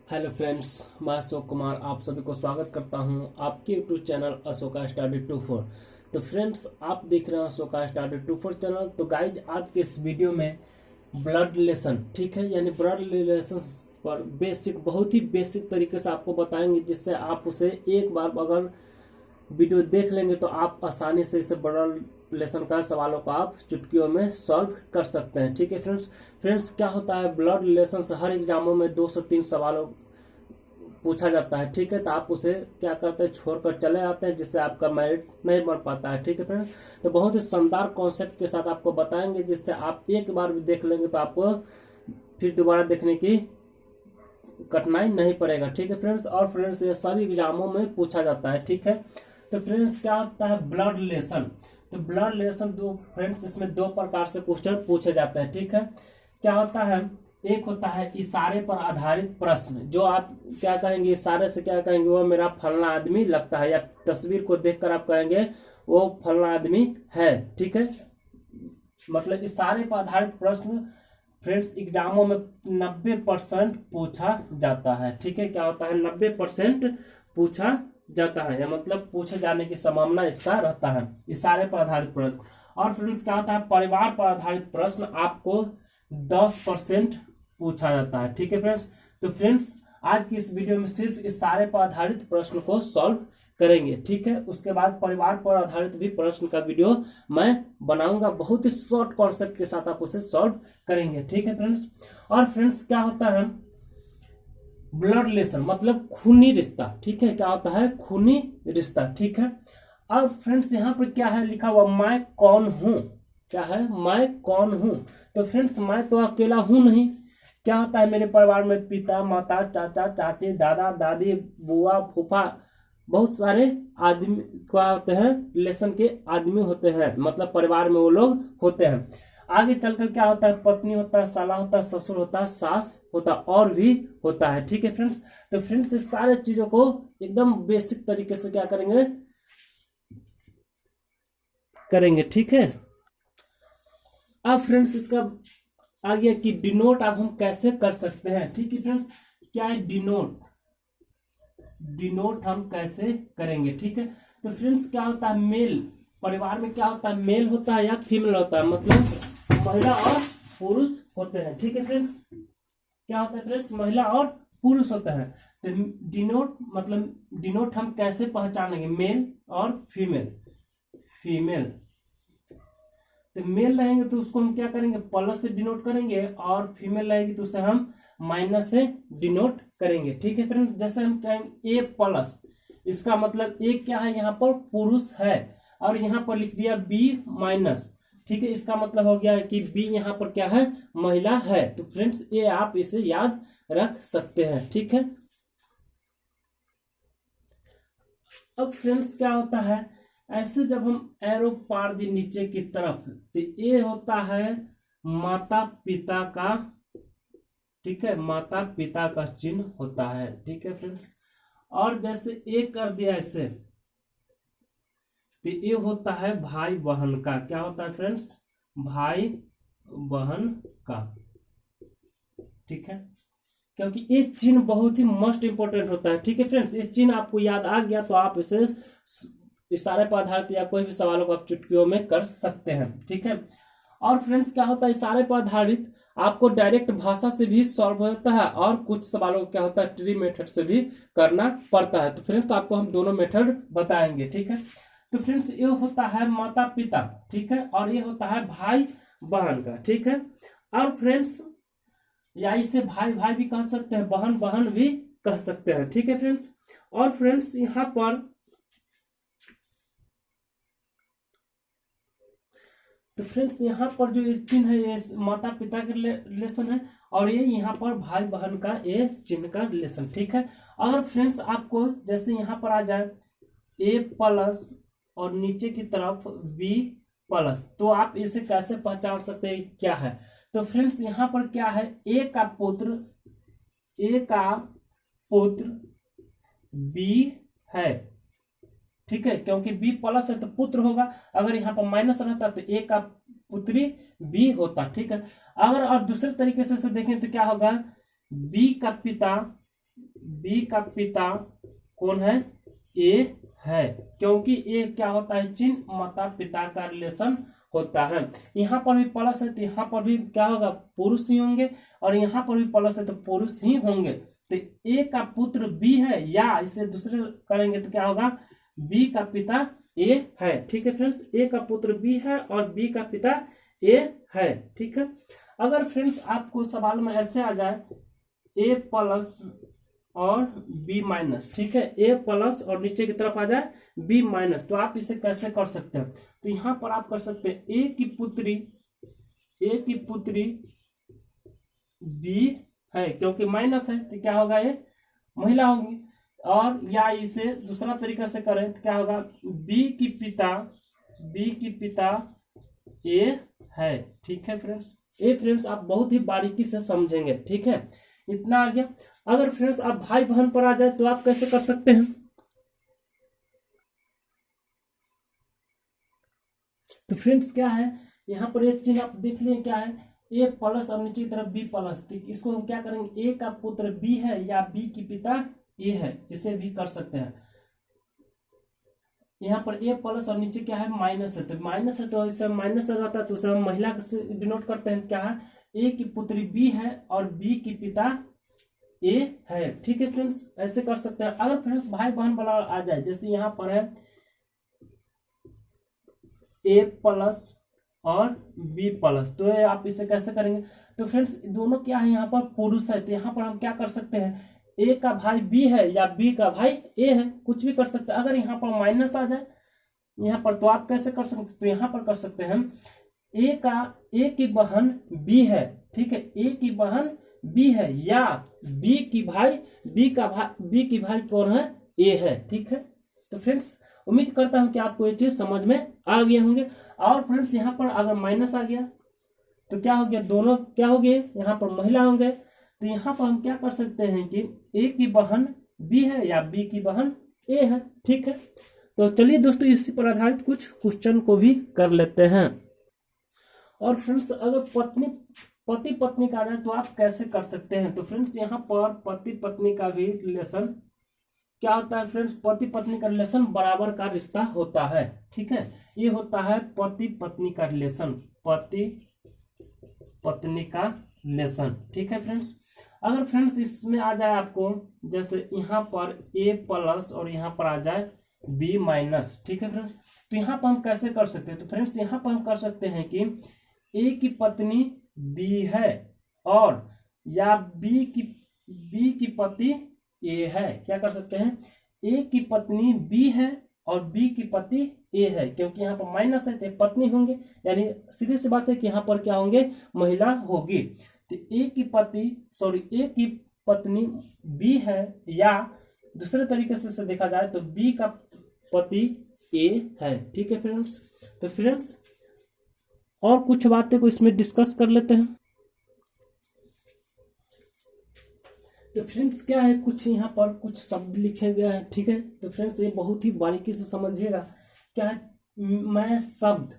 Hello friends, मैं अशोक कुमार आप सभी को स्वागत करता हूं आपके यूट्यूब चैनल अशोका स्टडी 24। तो फ्रेंड्स, आप देख रहे हैं अशोका स्टडी 24 चैनल। तो गाइज, आज के इस वीडियो में ब्लड रिलेशन, ठीक है, यानी ब्लड रिलेशन पर बेसिक, बहुत ही बेसिक तरीके से आपको बताएंगे, जिससे आप उसे एक बार अगर वीडियो देख लेंगे तो आप आसानी से इसे ब्लड रिलेशन का सवालों को आप चुटकियों में सॉल्व कर सकते हैं। ठीक है फ्रेंड्स, क्या होता है, ब्लड रिलेशन से हर एग्जामों में 2 से 3 सवालों पूछा जाता है। ठीक है, तो आप उसे क्या करते हैं, छोड़कर चले आते हैं, जिससे आपका मेरिट नहीं बढ़ पाता है। ठीक है फ्रेंड्स, तो बहुत ही शानदार कॉन्सेप्ट के साथ आपको बताएंगे, जिससे आप एक बार भी देख लेंगे तो आपको फिर दोबारा देखने की कठिनाई नहीं पड़ेगा। ठीक है फ्रेंड्स, और फ्रेंड्स ये सभी एग्जामों में पूछा जाता है। ठीक है, तो फ्रेंड्स क्या होता है ब्लड रिलेशन। तो ब्लड रिलेशन फ्रेंड्स इसमें 2 प्रकार से क्वेश्चन पूछे जाते हैं। ठीक है, क्या होता है, एक होता है इशारे पर आधारित प्रश्न, जो आप क्या कहेंगे, इशारे से क्या कहेंगे, वो मेरा फलना आदमी लगता है, या तस्वीर को देखकर आप कहेंगे वो फलना आदमी है। ठीक है, मतलब इशारे पर आधारित प्रश्न फ्रेंड्स एग्जामों में 90% पूछा जाता है। ठीक है, क्या होता है 90% पूछा जाता है, या मतलब पूछे जाने की संभावना इसका रहता है, इशारे पर आधारित प्रश्न। और फ्रेंड्स क्या होता है, परिवार पर आधारित प्रश्न आपको 10% पूछा जाता है। ठीक है फ्रेंड्स, तो फ्रेंड्स आज की इस वीडियो में सिर्फ इशारे पर आधारित प्रश्न को सॉल्व करेंगे। ठीक है, उसके बाद परिवार पर आधारित भी प्रश्न का वीडियो मैं बनाऊंगा, बहुत ही शॉर्ट कॉन्सेप्ट के साथ आप उसे सॉल्व करेंगे। ठीक है फ्रेंड्स, और फ्रेंड्स क्या होता है ब्लड रिलेशन, मतलब खूनी रिश्ता। ठीक है, क्या होता है खूनी रिश्ता। ठीक है, और फ्रेंड्स यहाँ पर क्या है लिखा हुआ, मैं कौन हूं, क्या है मैं कौन हूं। तो फ्रेंड्स मैं तो अकेला हूं नहीं, क्या होता है मेरे परिवार में पिता माता चाचा चाची दादा दादी बुआ फूफा बहुत सारे आदमी क्या होते हैं, रिलेशन के आदमी होते हैं, मतलब परिवार में वो लोग होते हैं। आगे चलकर क्या होता है, पत्नी होता है, साला होता है, ससुर होता है, सास होता है, और भी होता है। ठीक है फ्रेंड्स, तो फ्रेंड्स इस सारे चीजों को एकदम बेसिक तरीके से क्या करेंगे। ठीक है, अब फ्रेंड्स इसका आ गया कि डिनोट अब हम कैसे कर सकते हैं। ठीक है फ्रेंड्स, क्या है डिनोट हम कैसे करेंगे। ठीक है, तो फ्रेंड्स क्या होता है, मेल परिवार में क्या होता है, मेल होता है या फीमेल होता है, मतलब महिला और पुरुष होते हैं। ठीक है फ्रेंड्स, क्या होता है फ्रेंड्स, महिला और पुरुष होते हैं। तो डिनोट हम कैसे पहचानेंगे, मेल और फीमेल। तो मेल रहेंगे तो उसको हम क्या करेंगे, प्लस से डिनोट करेंगे, और फीमेल रहेगी तो उसे हम माइनस से डिनोट करेंगे। ठीक है फ्रेंड्स, जैसे हम कहेंगे ए प्लस, इसका मतलब ए क्या है, यहाँ पर पुरुष है, और यहाँ पर लिख दिया बी माइनस। ठीक है, इसका मतलब हो गया कि बी यहाँ पर क्या है, महिला है। तो फ्रेंड्स ये आप इसे याद रख सकते हैं। ठीक है, अब फ्रेंड्स क्या होता है, ऐसे जब हम एरो पार दी नीचे की तरफ, तो ये होता है माता पिता का, ठीक है, माता पिता का चिन्ह होता है। ठीक है फ्रेंड्स, और जैसे ए कर दिया ऐसे, तो ये होता है भाई बहन का, क्या होता है फ्रेंड्स, भाई बहन का। ठीक है, क्योंकि ये चिन्ह बहुत ही मोस्ट इंपोर्टेंट होता है। ठीक है फ्रेंड्स, ये चिन्ह आपको याद आ गया तो आप इसे इशारे पर आधारित या कोई भी सवालों को आप चुटकियों में कर सकते हैं। ठीक है, और फ्रेंड्स क्या होता है, इशारे पर आधारित आपको डायरेक्ट भाषा से भी सॉल्व होता है, और कुछ सवालों को क्या होता है ट्री मेथड से भी करना पड़ता है। तो फ्रेंड्स आपको हम दोनों मेथड बताएंगे। ठीक है, तो फ्रेंड्स ये होता है माता पिता, ठीक है, और ये होता है भाई बहन का। ठीक है, और फ्रेंड्स या इसे भाई भाई भी कह सकते हैं, बहन बहन भी कह सकते हैं। ठीक है फ्रेंड्स, और फ्रेंड्स यहाँ पर तो फ्रेंड्स यहाँ पर जो चिन्ह है ये माता पिता का रिलेशन है, और ये यहाँ पर भाई बहन का ये चिन्ह का रिलेशन। ठीक है, और फ्रेंड्स आपको जैसे यहाँ पर आ जाए ए प्लस और नीचे की तरफ बी प्लस, तो आप इसे कैसे पहचान सकते हैं क्या है। तो फ्रेंड्स यहाँ पर क्या है, ए का पुत्र बी है। ठीक है, क्योंकि बी प्लस है तो पुत्र होगा, अगर यहाँ पर माइनस रहता तो ए का पुत्री बी होता। ठीक है, अगर आप दूसरे तरीके से देखें तो क्या होगा, बी का पिता बी का पिता कौन है? ए है, क्योंकि ए क्या होता है? चिन्ह माता पिता का रिलेशन होता है। यहाँ पर भी प्लस है तो यहाँ पर भी क्या होगा? पुरुष ही होंगे, और यहाँ पर भी प्लस है तो पुरुष ही होंगे। तो ए का पुत्र बी है, या इसे दूसरे करेंगे तो क्या होगा? बी का पिता ए है। ठीक है फ्रेंड्स, ए का पुत्र बी है और बी का पिता ए है। ठीक है, अगर फ्रेंड्स आपको सवाल में ऐसे आ जाए ए प्लस और बी माइनस, ठीक है, ए प्लस और नीचे की तरफ आ जाए बी माइनस, तो आप इसे कैसे कर सकते हैं? तो यहां पर आप कर सकते हैं ए की पुत्री बी है, क्योंकि माइनस है तो क्या होगा? ये महिला होंगी। और या इसे दूसरा तरीका से करें तो क्या होगा? बी की पिता ए है। ठीक है फ्रेंड्स, ये फ्रेंड्स आप बहुत ही बारीकी से समझेंगे। ठीक है, इतना आ गया। अगर फ्रेंड्स आप भाई बहन पर आ जाए तो आप कैसे कर सकते हैं? तो फ्रेंड्स क्या है, यहाँ पर एक चिन्ह आप देख लिए क्या है? ए प्लस और नीचे की तरफ बी प्लस। इसको हम क्या करेंगे? ए का पुत्र बी है या बी की पिता ए है, इसे भी कर सकते हैं। यहाँ पर ए प्लस और नीचे क्या है? माइनस है, तो माइनस है तो इसे माइनस रहता है तो उसे हम महिला से डिनोट करते हैं। क्या है? ए की पुत्री बी है और बी की पिता ए है। ठीक है फ्रेंड्स, ऐसे कर सकते हैं। अगर फ्रेंड्स भाई बहन वाला आ जाए, जैसे यहाँ पर है ए प्लस और बी प्लस, तो आप इसे कैसे करेंगे? तो फ्रेंड्स दोनों क्या है? यहाँ पर पुरुष है, तो यहाँ पर हम क्या कर सकते हैं? ए का भाई बी है या बी का भाई ए है, कुछ भी कर सकते हैं। अगर यहाँ पर माइनस आ जाए यहाँ पर, तो आप कैसे कर सकते? तो यहाँ पर कर सकते हैं ए की बहन बी है। ठीक है, ए की बहन बी है, या बी की भाई कौन है? ए है। ठीक है, तो फ्रेंड्स उम्मीद करता हूं कि आपको ये चीज समझ में आ गए होंगे। और फ्रेंड्स यहाँ पर अगर माइनस आ गया तो क्या हो गया? दोनों क्या हो गए? यहाँ पर महिला होंगे, तो यहाँ पर हम क्या कर सकते हैं कि ए की बहन बी है या बी की बहन ए है। ठीक है, तो चलिए दोस्तों इसी पर आधारित कुछ क्वेश्चन को भी कर लेते हैं। और फ्रेंड्स अगर पति पत्नी का आ जाए तो आप कैसे कर सकते हैं? तो फ्रेंड्स यहाँ पर पति पत्नी का भी रिलेशन क्या होता है? फ्रेंड्स पति पत्नी का रिलेशन बराबर का रिश्ता होता है। ठीक है, ये होता है पति पत्नी का रिलेशन, पति पत्नी का रिलेशन। ठीक है फ्रेंड्स, अगर फ्रेंड्स इसमें आ जाए आपको, जैसे यहाँ पर ए प्लस और यहाँ पर आ जाए बी माइनस। ठीक है फ्रेंड्स, तो यहाँ पर हम कैसे कर सकते हैं? तो फ्रेंड्स यहाँ पर हम कर सकते हैं कि ए की पत्नी बी है और या बी की पति ए है। क्या कर सकते हैं? ए की पत्नी बी है और बी की पति ए है, क्योंकि यहाँ पर माइनस है तो पत्नी होंगे, यानी सीधी सी बात है कि यहाँ पर क्या होंगे? महिला होगी। तो ए की पत्नी बी है, या दूसरे तरीके से देखा जाए तो बी का पति ए है। ठीक है फ्रेंड्स, तो फ्रेंड्स और कुछ बातें को इसमें डिस्कस कर लेते हैं। तो फ्रेंड्स क्या है, कुछ यहाँ पर कुछ शब्द लिखे गए हैं। ठीक है, तो फ्रेंड्स ये बहुत ही बारीकी से समझिएगा। क्या है? मैं शब्द।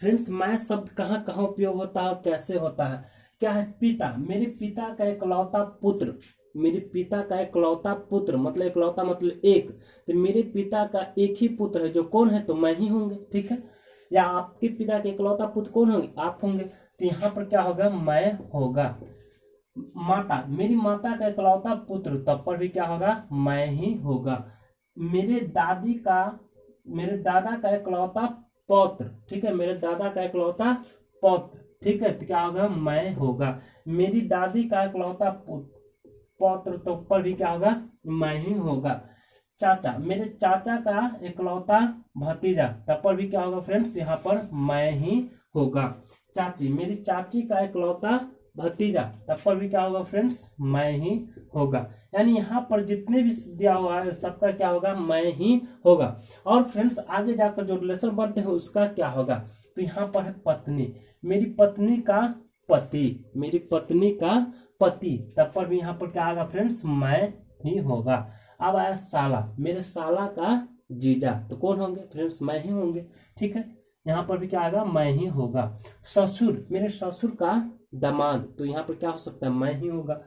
फ्रेंड्स मैं शब्द कहाँ कहाँ उपयोग होता है और कैसे होता है? क्या है? पिता, मेरे पिता का इकलौता पुत्र, मेरे पिता का इकलौता पुत्र मतलब इकलौता मतलब एक, तो मेरे पिता का एक ही पुत्र है जो कौन है? तो मैं ही होंगे। ठीक है, या आपके पिता के इकलौता पुत्र कौन होंगे? आप होंगे, तो यहाँ पर क्या होगा? मैं होगा। माता, मेरी माता का इकलौता पुत्र, तब पर भी क्या होगा? मैं ही होगा। मेरे दादा का इकलौता पौत्र, ठीक है, मेरे दादा का इकलौता पौत्र, ठीक है, तो क्या होगा? मैं होगा। मेरी दादी का इकलौता पौत्र, तो पर भी क्या होगा? मैं ही होगा। चाचा, मेरे चाचा का इकलौता भतीजा, तब पर भी क्या होगा फ्रेंड्स? यहाँ पर मैं ही होगा। चाची, मेरी चाची का इकलौता भतीजा, तब पर भी क्या होगा फ्रेंड्स? मैं ही होगा। यानी यहाँ पर जितने भी दिया हुआ है सबका क्या होगा? मैं ही होगा। और फ्रेंड्स आगे जाकर जो रिलेशन बनते हैं उसका क्या होगा? तो यहाँ पर है पत्नी, मेरी पत्नी का पति, मेरी पत्नी का पति, तब पर भी यहाँ पर क्या आएगा फ्रेंड्स? मैं ही होगा। अब आया साला, मेरे साला का जीजा, तो कौन होंगे फ्रेंड्स? मैं ही होंगे। ठीक है, यहाँ पर भी क्या आएगा? मैं ही होगा। ससुर, मेरे ससुर का दामाद, तो यहाँ पर क्या हो सकता है? मैं ही होगा।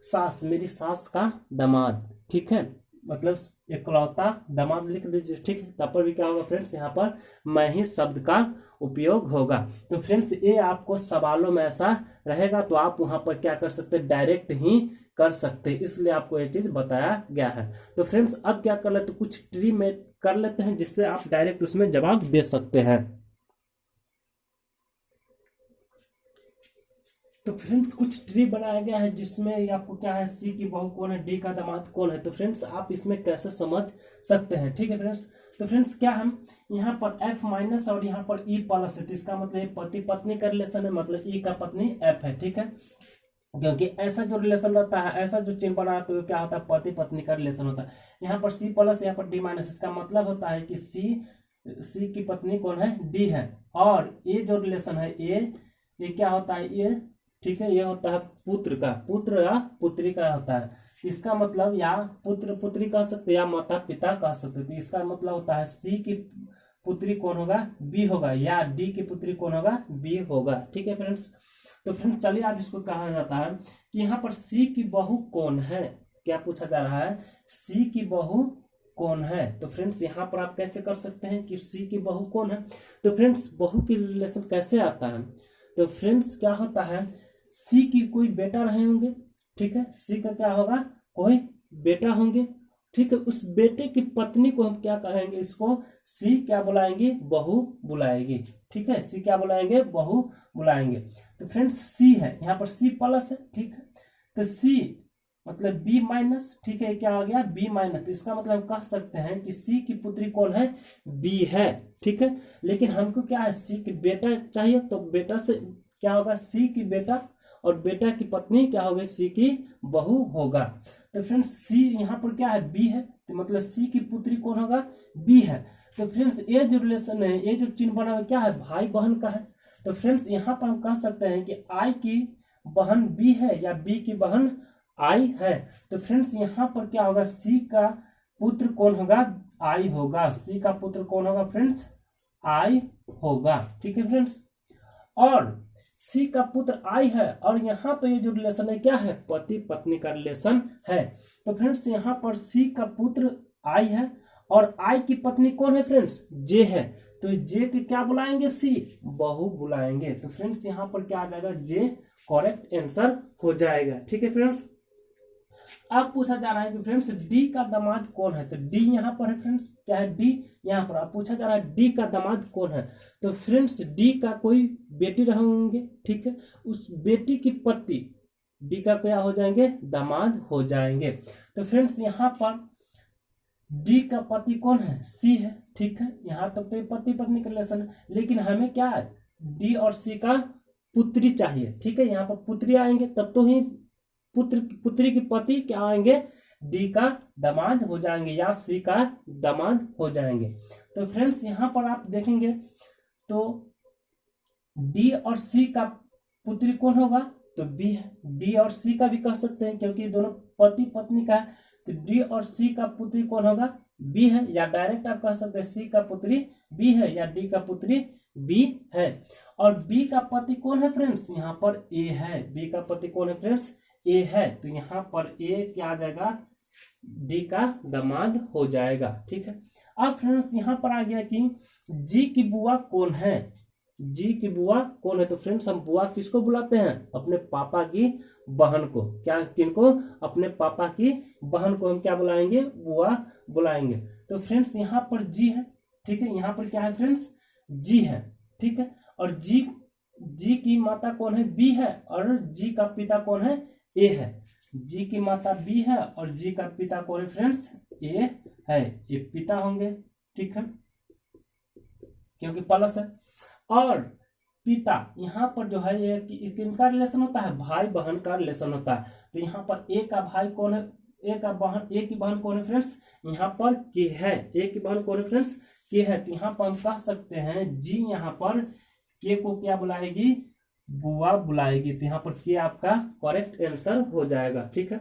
सास, मेरी सास का दामाद, ठीक है, मतलब इकलौता दामाद लिख दीजिए, ठीक है। तब पर भी क्या होगा फ्रेंड्स, यहाँ पर मैं ही शब्द का उपयोग होगा। तो फ्रेंड्स ये आपको सवालों में ऐसा रहेगा, तो आप वहां पर क्या कर सकते हैं, डायरेक्ट ही कर सकते हैं, इसलिए आपको ये चीज बताया गया है। तो फ्रेंड्स अब क्या कर लेते, कुछ ट्री में कर लेते हैं जिससे आप डायरेक्ट उसमें जवाब दे सकते हैं। तो फ्रेंड्स कुछ ट्री बनाया गया है जिसमें आपको क्या है, सी की बहू कौन है, डी का दामाद कौन है। तो फ्रेंड्स आप इसमें कैसे समझ सकते हैं, ठीक है फ्रेंड्स। तो फ्रेंड्स क्या हम यहाँ पर एफ माइनस और यहाँ पर ई प्लस है, तो इसका मतलब ये पति पत्नी का रिलेशन है, मतलब ई का पत्नी एफ है, ठीक है। क्योंकि ऐसा जो रिलेशन रहता है, ऐसा जो चिन्ह बना तो क्या होता है, पति पत्नी का रिलेशन होता है। यहाँ पर सी प्लस, यहाँ पर डी माइनस, इसका मतलब होता है कि सी की पत्नी कौन है, डी है। और ये जो रिलेशन है ये क्या होता है, ये ठीक है, ये होता है पुत्र का, पुत्र या पुत्री का होता है। इसका मतलब या पुत्र पुत्री कह सकते या माता पिता कह सकते। तो इसका मतलब होता है सी की पुत्री कौन होगा, बी होगा, या डी की पुत्री कौन होगा, बी होगा, ठीक है फ्रेंड्स। तो फ्रेंड्स चलिए आप इसको कहा जाता है कि यहाँ पर सी की बहू कौन है, क्या पूछा जा रहा है, सी की बहू कौन है। तो फ्रेंड्स यहाँ पर आप कैसे कर सकते हैं कि सी की बहू कौन है। तो फ्रेंड्स बहू की रिलेशन कैसे आता है, तो फ्रेंड्स क्या होता है, सी की कोई बेटा रहे होंगे, ठीक है, सी का क्या होगा, कोई बेटा होंगे, ठीक है। उस बेटे की पत्नी को हम क्या कहेंगे, इसको सी क्या बुलाएंगे, बहू बुलाएगी, ठीक है, सी क्या बुलाएंगे, बहू बुलाएंगे। तो फ्रेंड्स सी है, यहाँ पर सी प्लस है, ठीक है। तो सी मतलब बी माइनस, ठीक है, क्या आ गया, बी माइनस। तो इसका मतलब हम कह सकते हैं कि सी की पुत्री कौन है, बी है, ठीक है। लेकिन हमको क्या है, सी की बेटा चाहिए, तो बेटा से क्या होगा, सी की बेटा, और बेटा की पत्नी क्या होगी, सी की बहू होगा। तो फ्रेंड्स सी यहाँ पर क्या है, बी है, तो मतलब सी की पुत्री कौन होगा, बी है। तो फ्रेंड्स ये जो रिलेशन है, ये जो चिन्ह बना हुआ क्या है, भाई बहन का है। तो फ्रेंड्स यहाँ पर हम कह सकते हैं कि आई की बहन बी है या बी की बहन आई है। तो फ्रेंड्स यहाँ पर क्या होगा, सी का पुत्र कौन होगा, आई होगा, सी का पुत्र कौन होगा फ्रेंड्स, आई होगा, ठीक है फ्रेंड्स। और सी का पुत्र आई है, और यहाँ पे ये जो रिलेशन है क्या है, पति पत्नी का रिलेशन है। तो फ्रेंड्स यहाँ पर सी का पुत्र आई है, और आई की पत्नी कौन है फ्रेंड्स, जे है। तो जे के क्या बुलाएंगे, सी बहू बुलाएंगे। तो फ्रेंड्स यहाँ पर क्या आ जाएगा, जे करेक्ट आंसर हो जाएगा, ठीक है फ्रेंड्स। अब पूछा जा रहा है कि फ्रेंड्स डी का दामाद कौन है। तो डी यहाँ पर है फ्रेंड्स, क्या है, डी यहाँ पर। अब पूछा जा रहा है डी का दामाद कौन है। तो फ्रेंड्स डी का कोई बेटी रहे होंगे, ठीक है, उस बेटी की पति डी का क्या हो जाएंगे, दामाद हो जाएंगे। तो फ्रेंड्स यहाँ पर डी का पति कौन है, सी है, ठीक है। यहाँ तक तो पति पत्नी का रिलेशन है, लेकिन हमें क्या है, डी और सी का पुत्री चाहिए, ठीक है। यहाँ पर पुत्री आएंगे तब तो ही पुत्री की पति क्या आएंगे, डी का दामाद हो जाएंगे या सी का दामाद हो जाएंगे। तो फ्रेंड्स यहाँ पर आप देखेंगे तो डी और सी का पुत्री कौन होगा, तो बी है। डी और सी का भी कह सकते हैं क्योंकि दोनों पति पत्नी का है। तो डी और सी का पुत्री कौन होगा, बी है, या डायरेक्ट आप कह सकते हैं सी का पुत्री बी है या डी का पुत्री बी है। और बी का पति कौन है फ्रेंड्स, यहाँ पर ए है। बी का पति कौन है फ्रेंड्स, ए है। तो यहाँ पर ए क्या आ जाएगा, डी का दामाद हो जाएगा, ठीक है। अब फ्रेंड्स यहाँ पर आ गया कि जी की बुआ कौन है। जी की बुआ कौन है। तो फ्रेंड्स हम बुआ किसको बुलाते हैं, अपने पापा की बहन को। क्या, किनको, अपने पापा की बहन को हम क्या बुलाएंगे, बुआ बुलाएंगे। तो फ्रेंड्स यहाँ पर जी है, ठीक है। यहाँ पर क्या है फ्रेंड्स, जी है, ठीक है। और जी की माता कौन है, बी है, और जी का पिता कौन है, ए है। जी की माता बी है और जी का पिता कौन है फ्रेंड्स, ए है। ये पिता होंगे, ठीक है, क्योंकि प्लस है। और पिता यहाँ पर जो है ये किनका रिलेशन होता है, भाई बहन का रिलेशन होता है। तो यहाँ पर ए का भाई कौन है, ए की बहन कौन है फ्रेंड्स, यहाँ पर के है। ए की बहन कौन है फ्रेंड्स, के है। तो यहाँ पर हम कह सकते हैं जी यहाँ पर के को क्या बुलाएगी, बुआ बुलाएगी। तो यहाँ पर के आपका करेक्ट आंसर हो जाएगा, ठीक है।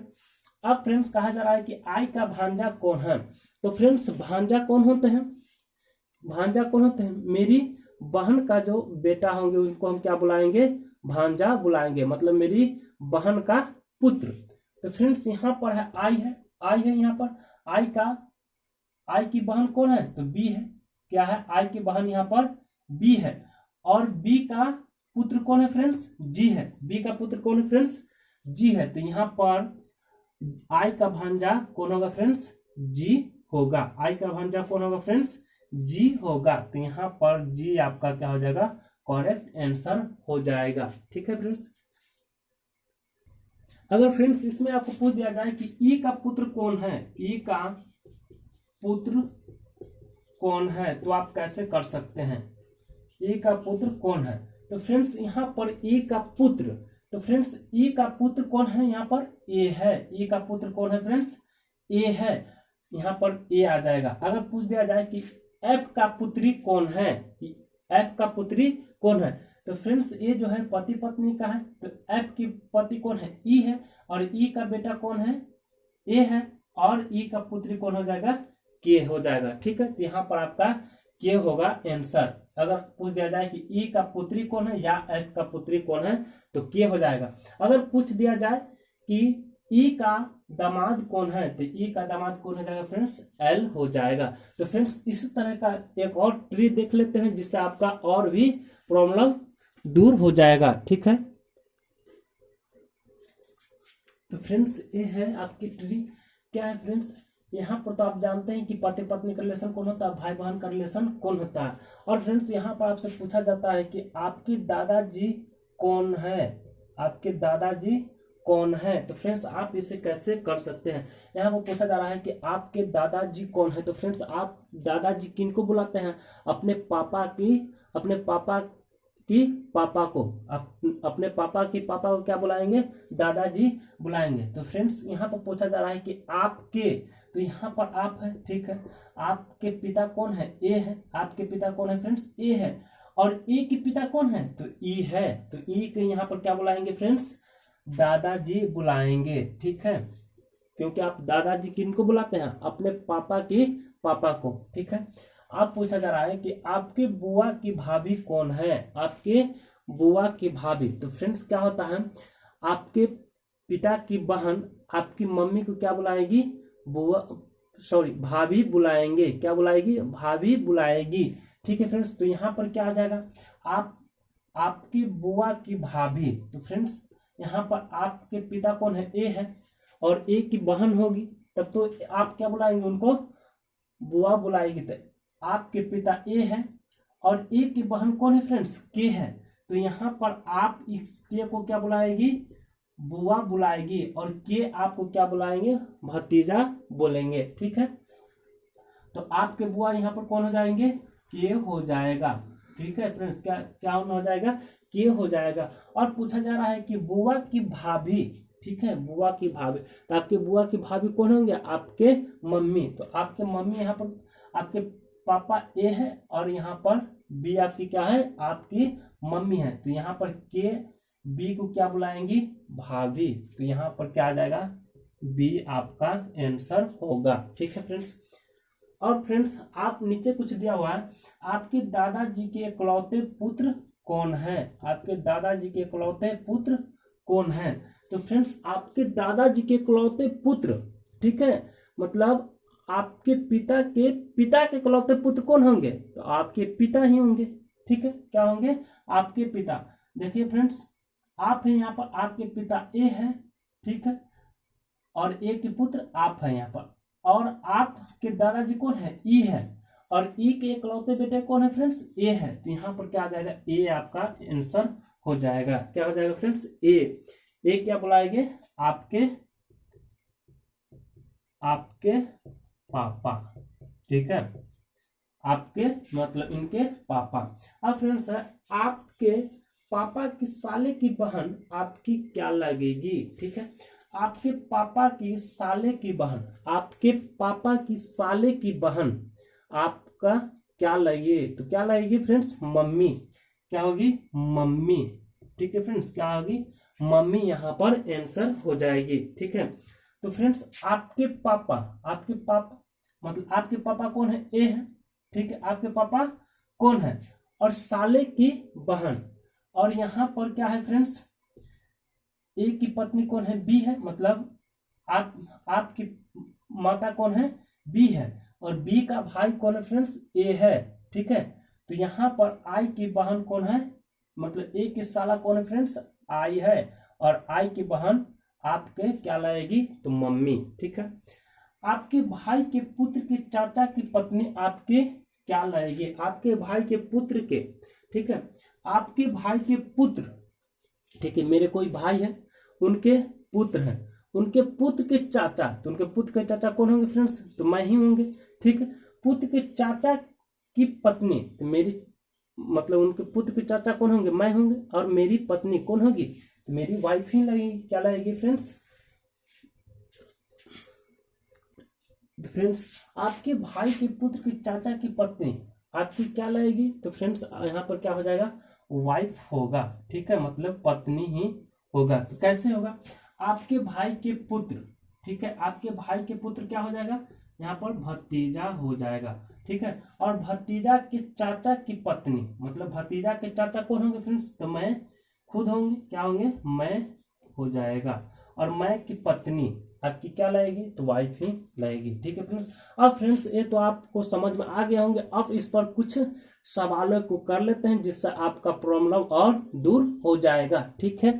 अब फ्रेंड्स कहा जा रहा है कि आई का भांजा कौन है। तो फ्रेंड्स भांजा कौन होते हैं, भांजा कौन होते हैं, मेरी बहन का जो बेटा होंगे उनको हम क्या बुलाएंगे, भांजा बुलाएंगे, मतलब मेरी बहन का पुत्र। तो फ्रेंड्स यहाँ पर है आई है यहाँ पर आई की बहन कौन है, तो बी है। क्या है, आई की बहन यहाँ पर बी है, और बी का पुत्र कौन है फ्रेंड्स, जी है। बी का पुत्र कौन है फ्रेंड्स, जी है। तो यहाँ पर आई का भांजा कौन होगा फ्रेंड्स, जी होगा। आई का भांजा कौन होगा फ्रेंड्स, जी होगा। तो यहाँ पर जी आपका क्या हो जाएगा, करेक्ट आंसर हो जाएगा। ठीक है फ्रेंड्स। अगर फ्रेंड्स इसमें आपको पूछ दिया जाए कि ई का पुत्र कौन है, ई का पुत्र कौन है, तो आप कैसे कर सकते हैं, ई का पुत्र कौन है। तो फ्रेंड्स यहाँ पर ई का पुत्र, तो फ्रेंड्स ई का पुत्र कौन है, यहाँ पर ए है। ई का पुत्र कौन है फ्रेंड्स, ए है। यहाँ पर ए आ जाएगा। अगर पूछ दिया जाए कि एफ का पुत्री कौन है, एफ का पुत्री कौन है, तो फ्रेंड्स ये जो है पति पत्नी का है, तो एफ की पति कौन है, ई है, और ई का बेटा कौन है, ए है, और ई का पुत्री कौन हो जाएगा, के हो जाएगा। ठीक है, तो यहाँ पर आपका के होगा आंसर। अगर पूछ दिया जाए कि ई का पुत्री कौन है या एफ का पुत्री कौन है, तो के हो जाएगा। अगर पूछ दिया जाए कि ई का दामाद कौन है, तो ई का दामाद कौन हो जाएगा फ्रेंड्स, एल हो जाएगा। तो फ्रेंड्स इस तरह का एक और ट्री देख लेते हैं, जिससे आपका और भी प्रॉब्लम दूर हो जाएगा। ठीक है, तो फ्रेंड्स ये है आपकी ट्री। क्या है फ्रेंड्स, यहाँ पर तो आप जानते हैं कि पति पत्नी का रिलेशन कौन होता है, भाई बहन का रिलेशन कौन होता है। और फ्रेंड्स यहाँ पर आपसे पूछा जाता है कि आपके दादाजी कौन है, आपके दादाजी कौन है। तो फ्रेंड्स आप इसे कैसे कर सकते हैं, यहाँ पर पूछा जा रहा है कि आपके दादाजी कौन है। तो फ्रेंड्स आप दादाजी किनको बुलाते हैं, अपने पापा की पापा को, अपने पापा की पापा को क्या बुलाएंगे, दादाजी बुलाएंगे। तो फ्रेंड्स यहाँ पर पूछा जा रहा है कि आपके, तो यहाँ पर आप है। ठीक है, आपके पिता कौन है, ए है। आपके पिता कौन है फ्रेंड्स, ए है, और ए के पिता कौन है, तो ई है। तो ई के यहाँ पर क्या बुलाएंगे फ्रेंड्स, दादाजी बुलाएंगे। ठीक है, क्योंकि आप दादाजी किनको बुलाते हैं, अपने पापा की पापा को। ठीक है, आप पूछा जा रहा है कि आपके बुआ की भाभी कौन है, आपके बुआ की भाभी। तो फ्रेंड्स क्या होता है, आपके पिता की बहन आपकी मम्मी को क्या बुलाएगी, भाभी बुलाएंगे। क्या बुलाएगी, भाभी बुलाएगी। ठीक है फ्रेंड्स, तो यहाँ पर क्या आ जाएगा, आपकी बुआ की भाभी। तो फ्रेंड्स यहाँ पर आपके पिता कौन है, ए है, और ए की बहन होगी, तब तो आप क्या बुलाएंगे, उनको बुआ बुलाएगी। तो आपके पिता ए है, और ए की बहन कौन है फ्रेंड्स, के है। तो यहाँ पर आप इस के को क्या बुलाएगी, बुआ बुलाएगी, और के आपको क्या बुलाएंगे, भतीजा बोलेंगे। ठीक है, तो आपके बुआ यहाँ पर कौन हो जाएंगे, के हो जाएगा। ठीक है फ्रेंड्स, क्या हो जाएगा, के हो जाएगा। और पूछा जा रहा है कि बुआ की भाभी। ठीक है, बुआ की भाभी, तो आपके बुआ की भाभी कौन होंगे, आपके मम्मी। तो आपके मम्मी यहाँ पर आपके पापा ए है, और यहाँ पर बी आपकी क्या है, आपकी मम्मी है। तो यहाँ पर के बी को क्या बुलाएंगी, भाभी। तो यहाँ पर क्या आ जाएगा, बी आपका आंसर होगा। ठीक है फ्रेंड्स। और फ्रेंड्स आप नीचे कुछ दिया हुआ है, आपके दादाजी के इकलौते पुत्र कौन है, आपके दादाजी के इकलौते पुत्र कौन है। तो फ्रेंड्स आपके दादाजी के इकलौते पुत्र, ठीक है, मतलब आपके पिता के इकलौते पुत्र कौन होंगे, तो आपके पिता ही होंगे। ठीक है, क्या होंगे, आपके पिता। देखिए फ्रेंड्स आप है यहाँ पर, आपके पिता ए है। ठीक है, और ए के पुत्र आप है यहाँ पर, और आपके दादाजी कौन है, ई है, और ई के इकलौते बेटे कौन है फ्रेंड्स, ए है। तो यहाँ पर क्या आ जाएगा, ए आपका आंसर हो जाएगा। क्या हो जाएगा फ्रेंड्स, ए क्या बुलाएंगे, आपके पापा। ठीक है, आपके मतलब इनके पापा। अब फ्रेंड्स है, आपके पापा की साले की बहन आपकी क्या लगेगी। ठीक है, आपके पापा की साले की बहन, आपके पापा की साले की बहन आपका क्या लगेगी, तो क्या लगेगी फ्रेंड्स, मम्मी। क्या होगी, मम्मी। ठीक है फ्रेंड्स, क्या होगी, मम्मी यहाँ पर आंसर हो जाएगी। ठीक है, तो फ्रेंड्स आपके पापा मतलब आपके पापा कौन है, ए है। ठीक है, आपके पापा कौन है, और साले की बहन, और यहाँ पर क्या है फ्रेंड्स, ए की पत्नी कौन है, बी है, मतलब आपकी माता कौन है, बी है, और बी का भाई कौन है फ्रेंड्स, ए है। ठीक है, तो यहाँ पर आई की बहन कौन है, मतलब ए की साला कौन है फ्रेंड्स, आई है, और आई की बहन आपके क्या लाएगी, तो मम्मी। ठीक है, आपके भाई के पुत्र के चाचा की पत्नी आपके क्या लाएगी, आपके भाई के पुत्र के, ठीक है, आपके भाई के पुत्र, ठीक है, मेरे कोई भाई है, उनके पुत्र हैं, उनके पुत्र के चाचा, तो उनके पुत्र के चाचा कौन होंगे फ्रेंड्स, तो मैं ही होंगे। ठीक है, पुत्र के चाचा की पत्नी, तो मेरी मतलब उनके पुत्र के चाचा कौन होंगे, मैं होंगे, और मेरी पत्नी कौन होगी, तो मेरी वाइफ ही लगेगी। क्या लगेगी फ्रेंड्स, तो फ्रेंड्स आपके भाई के पुत्र के चाचा की पत्नी आपकी क्या लगेगी, तो फ्रेंड्स यहाँ पर क्या हो जाएगा, वाइफ होगा। ठीक है, मतलब पत्नी ही होगा। तो कैसे होगा, आपके भाई के पुत्र, ठीक है, आपके भाई के पुत्र क्या हो जाएगा, यहाँ पर भतीजा हो जाएगा। ठीक है, और भतीजा के चाचा की पत्नी, मतलब भतीजा के चाचा कौन होंगे फ्रेंड्स, तो मैं खुद होंगे, क्या होंगे, मैं हो जाएगा, और मैं की पत्नी आपकी क्या लाएगी, तो वाइफ ही लाएगी। ठीक है फ्रेंड्स, अब फ्रेंड्स ये तो आपको समझ में आ गया होंगे। अब इस पर कुछ सवालों को कर लेते हैं जिससे आपका प्रॉब्लम और दूर हो जाएगा। ठीक है,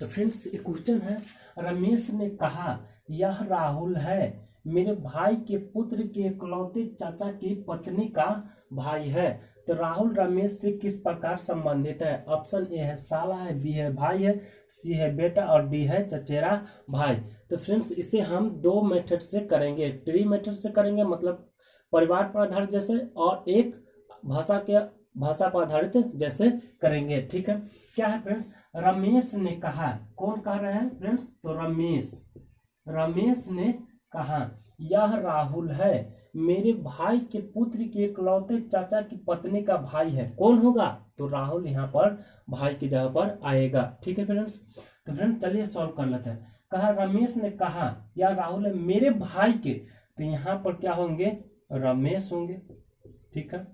तो फ्रेंड्स एक क्वेश्चन है, रमेश ने कहा यह राहुल है, मेरे भाई के पुत्र के इकलौते चाचा की पत्नी का भाई है, तो राहुल रमेश से किस प्रकार संबंधित है। ऑप्शन ए है साला है, बी है भाई है, सी है बेटा, और डी है चचेरा भाई। तो फ्रेंड्स इसे हम दो मेथड से करेंगे, ट्री मेथड से करेंगे, मतलब परिवार पर आधारित जैसे, और एक भाषा पर आधारित जैसे करेंगे। ठीक है, क्या है फ्रेंड्स, रमेश ने कहा, कौन कह रहे हैं फ्रेंड्स, तो रमेश ने कहा यह राहुल है, मेरे भाई के पुत्र के इकलौते चाचा की पत्नी का भाई है, कौन होगा, तो राहुल यहाँ पर भाई की जगह पर आएगा। ठीक है फ्रेंड्स, तो फ्रेंड्स चलिए सॉल्व कर लेते हैं। कहा रमेश ने कहा यह राहुल है मेरे भाई के, तो यहाँ पर क्या होंगे, रमेश होंगे। ठीक है,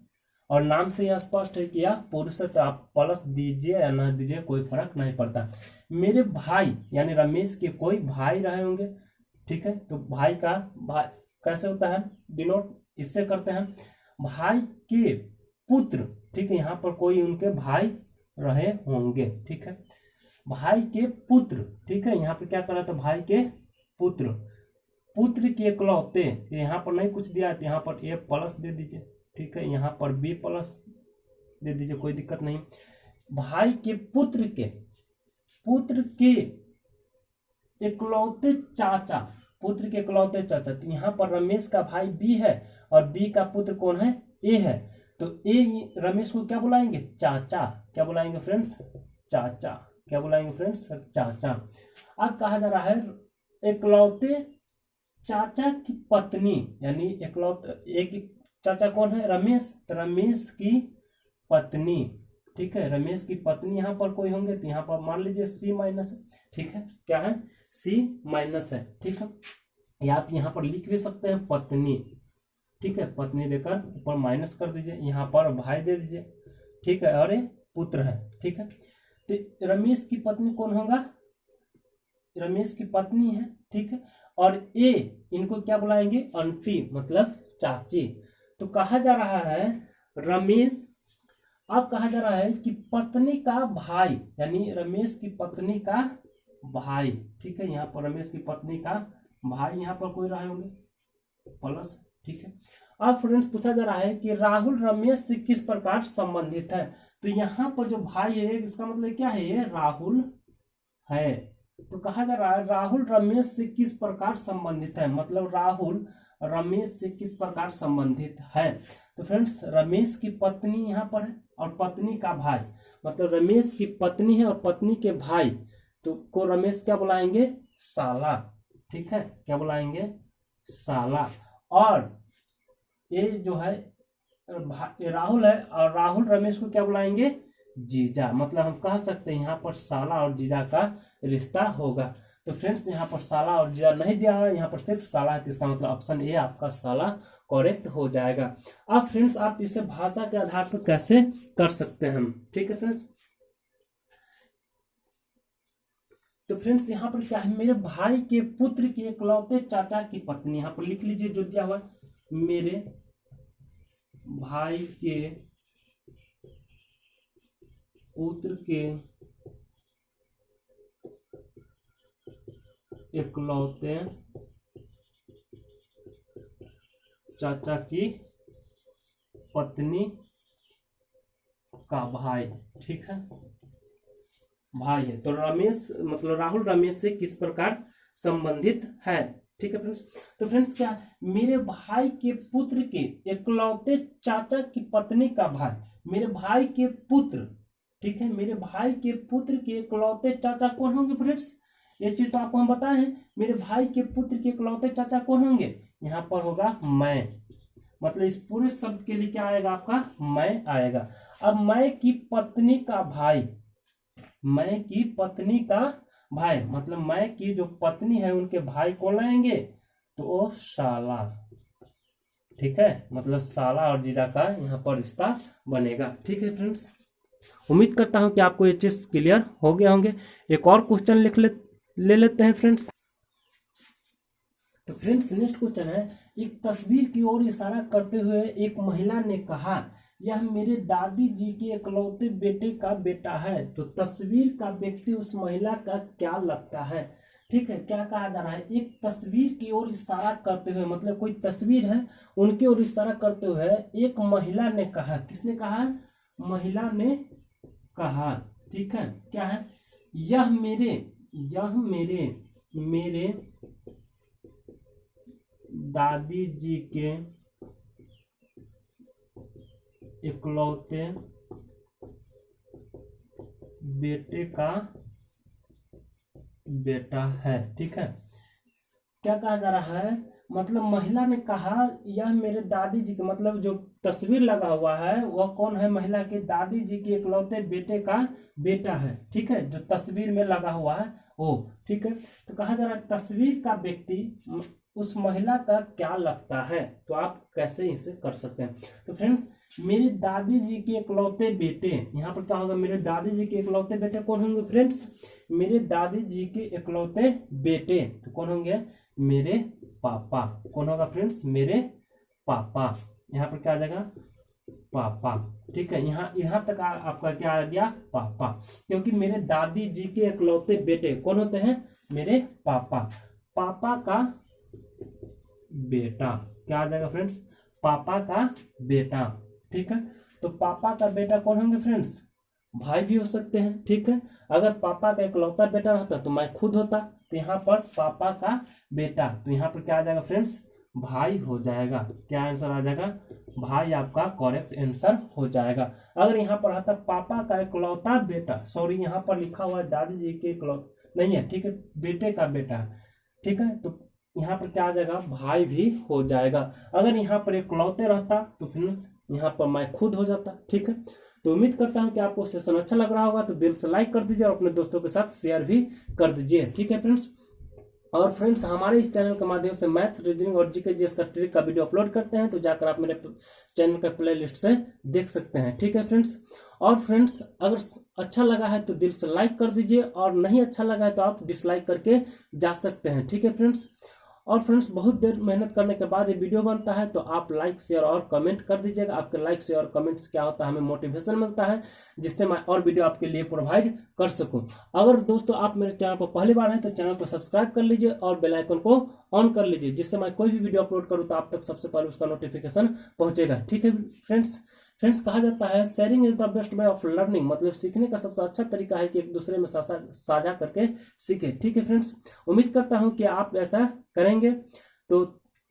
और नाम से यह स्पष्ट है कि यह पुरुष है, तो आप प्लस दीजिए या न दीजिए कोई फर्क नहीं पड़ता। मेरे भाई यानी रमेश के कोई भाई रहे होंगे। ठीक है, तो भाई का भाई कैसे होता है, डिनोट इससे करते हैं, भाई के पुत्र। ठीक है, यहाँ पर कोई उनके भाई रहे होंगे। ठीक है, भाई के पुत्र। ठीक है, यहाँ पर क्या कर रहा था, भाई के पुत्र के इकलौते, यहाँ पर नहीं कुछ दिया है तो यहाँ पर ए प्लस दे दीजिए। ठीक है, यहाँ पर बी प्लस दे दीजिए, कोई दिक्कत नहीं। भाई के पुत्र के इकलौते चाचा, पुत्र के इकलौते चाचा, तो यहाँ पर रमेश का भाई बी है और बी का पुत्र कौन है, ए है, तो ए रमेश को क्या बुलाएंगे, चाचा। क्या बुलाएंगे फ्रेंड्स, चाचा। क्या बुलाएंगे फ्रेंड्स, चाचा। अब कहा जा रहा है इकलौते चाचा की पत्नी, यानी इकलौते एक चाचा कौन है, रमेश, तो रमेश की पत्नी। ठीक है, रमेश की पत्नी यहाँ पर कोई होंगे, तो यहाँ पर मान लीजिए सी माइनस है। ठीक है, क्या है, सी माइनस है। ठीक है, या आप यहाँ पर लिख भी सकते हैं पत्नी। ठीक है, पत्नी देकर ऊपर माइनस कर दीजिए, यहाँ पर भाई दे दीजिए। ठीक है, और ये पुत्र है। ठीक है, तो रमेश की पत्नी कौन होगा, रमेश की पत्नी है। ठीक है, और ए इनको क्या बुलाएंगे, आंटी, मतलब चाची। तो कहा जा रहा है रमेश, अब कहा जा रहा है कि पत्नी का भाई, यानी रमेश की पत्नी का भाई। ठीक है, यहाँ पर रमेश की पत्नी का भाई यहाँ पर कोई रहे होंगे प्लस। ठीक है, अब फ्रेंड्स पूछा जा रहा है कि राहुल रमेश से किस प्रकार संबंधित है। तो यहाँ पर जो भाई है इसका मतलब क्या है, ये राहुल है। तो कहा जा रहा है राहुल रमेश से किस प्रकार संबंधित है, मतलब राहुल रमेश से किस प्रकार संबंधित है। तो फ्रेंड्स रमेश की पत्नी यहाँ पर है और पत्नी का भाई, मतलब रमेश की पत्नी है और पत्नी के भाई, तो को रमेश क्या बुलाएंगे, साला। ठीक है, क्या बुलाएंगे, साला। और ये जो है राहुल है और राहुल रमेश को क्या बुलाएंगे, जीजा। मतलब हम कह सकते हैं यहाँ पर साला और जीजा का रिश्ता होगा। तो फ्रेंड्स यहाँ पर साला और जीजा नहीं दिया है, यहाँ पर सिर्फ साला है, तो इसका मतलब ऑप्शन ए आपका साला करेक्ट हो जाएगा। अब फ्रेंड्स आप इसे भाषा के आधार पर कैसे कर सकते हैं। ठीक है फ्रेंड्स, तो फ्रेंड्स यहाँ पर क्या है, मेरे भाई के पुत्र के इकलौते चाचा की पत्नी, यहाँ पर लिख लीजिए जो दिया हुआ है, मेरे भाई के पुत्र के इकलौते चाचा की पत्नी का भाई, ठीक है, भाई है। तो रमेश मतलब राहुल रमेश से किस प्रकार संबंधित है, ठीक है फ्रेंड्स। तो फ्रेंड्स क्या, मेरे भाई के पुत्र के इकलौते चाचा की पत्नी का भाई, मेरे भाई के पुत्र, ठीक है, मेरे भाई के पुत्र के इकलौते चाचा कौन होंगे फ्रेंड्स, ये चीज तो आपको हम बताए हैं। मेरे भाई के पुत्र के इकलौते चाचा कौन होंगे, यहाँ पर होगा मैं, मतलब इस पूरे शब्द के लिए क्या आएगा आपका, मैं आएगा। अब मैं की पत्नी का भाई, मैं की पत्नी का भाई मतलब मैं की जो पत्नी है उनके भाई कौन लाएंगे, तो वो साला, ठीक है, मतलब साला और जीजा का यहाँ पर रिश्ता बनेगा, ठीक है फ्रेंड्स। उम्मीद करता हूं कि आपको ये चीज क्लियर हो गया होंगे। एक और क्वेश्चन ले लेते हैं फ्रेंड्स। तो फ्रेंड्स नेक्स्ट क्वेश्चन है, एक तस्वीर की ओर इशारा करते हुए एक महिला ने कहा, यह मेरे दादी जी के इकलौते बेटे का बेटा है। तो तस्वीर का व्यक्ति उस महिला का क्या लगता है, ठीक है, क्या कहा जा रहा है, एक तस्वीर की ओर इशारा करते हुए, मतलब कोई तस्वीर है उनकी ओर इशारा करते हुए एक महिला ने कहा, किसने कहा, महिला ने कहा, ठीक है, क्या है, यह मेरे दादी जी के इकलौते बेटे का बेटा है, ठीक है। क्या कहा जा रहा है, मतलब महिला ने कहा यह मेरे दादी जी के, मतलब जो तस्वीर लगा हुआ है वह कौन है, महिला के दादी जी के इकलौते बेटे का बेटा है, ठीक है, जो तस्वीर में लगा हुआ है वो, ठीक है। तो कहा जा रहा है तस्वीर का व्यक्ति उस महिला का क्या लगता है, तो आप कैसे इसे कर सकते हैं। तो फ्रेंड्स मेरे दादी जी के इकलौते बेटे, यहाँ पर क्या होगा, मेरे दादी जी के इकलौते बेटे कौन होंगे फ्रेंड्स, मेरे दादी जी के इकलौते बेटे तो कौन होंगे, मेरे पापा, कौन होगा फ्रेंड्स, मेरे पापा, यहाँ पर क्या आ जाएगा, पापा, ठीक है, यहाँ तक आपका क्या आ गया, पापा, क्योंकि मेरे दादी जी के इकलौते बेटे कौन होते हैं, मेरे पापा, पापा का बेटा, क्या आ जाएगा फ्रेंड्स, पापा का बेटा, ठीक है। तो पापा का बेटा कौन होंगे फ्रेंड्स, भाई भी हो सकते हैं, ठीक है। अगर पापा का इकलौता बेटा रहता तो मैं खुद होता, तो यहाँ पर पापा का बेटा, तो यहाँ पर क्या आ जाएगा फ्रेंड्स, भाई हो जाएगा, क्या आंसर आ जाएगा, भाई आपका करेक्ट आंसर हो जाएगा। अगर यहाँ पर रहता पापा का इकलौता बेटा, सॉरी यहाँ पर लिखा हुआ है दादी जी के इकलौता नहीं है, ठीक है, बेटे का बेटा, ठीक है, तो यहाँ पर क्या आ जाएगा, भाई भी हो जाएगा। अगर यहाँ पर इकलौते रहता तो फ्रेंड्स यहाँ पर मैं खुद हो जाता, ठीक है। तो उम्मीद करता हूँ कि आपको सेशन अच्छा लग रहा होगा, तो दिल से लाइक कर दीजिए और अपने दोस्तों के साथ शेयर भी कर दीजिए, ठीक है फ्रेंड्स। और फ्रेंड्स हमारे इस चैनल के माध्यम से मैथ, रीजनिंग और जीके जीएस का ट्रिक का वीडियो अपलोड करते हैं, तो जाकर आप मेरे चैनल का प्लेलिस्ट से देख सकते हैं, ठीक है फ्रेंड्स। और फ्रेंड्स अगर अच्छा लगा है तो दिल से लाइक कर दीजिए, और नहीं अच्छा लगा है तो आप डिसलाइक करके जा सकते हैं, ठीक है फ्रेंड्स। और फ्रेंड्स बहुत देर मेहनत करने के बाद ये वीडियो बनता है, तो आप लाइक शेयर और कमेंट कर दीजिएगा। आपके लाइक शेयर और कमेंट से क्या होता है, हमें मोटिवेशन मिलता है, जिससे मैं और वीडियो आपके लिए प्रोवाइड कर सकूं। अगर दोस्तों आप मेरे चैनल पर पहली बार हैं तो चैनल को सब्सक्राइब कर लीजिए और बेल आइकन को ऑन कर लीजिए, जिससे मैं कोई भी वीडियो अपलोड करूँ तो आप तक सबसे पहले उसका नोटिफिकेशन पहुंचेगा, ठीक है फ्रेंड्स। कहा जाता है sharing is the best way of learning, मतलब सीखने का सबसे अच्छा तरीका है कि एक दूसरे में साझा करके सीखे, ठीक है फ्रेंड्स। उम्मीद करता हूं कि आप ऐसा करेंगे, तो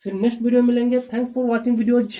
फिर नेक्स्ट वीडियो मिलेंगे। Thanks for watching videos.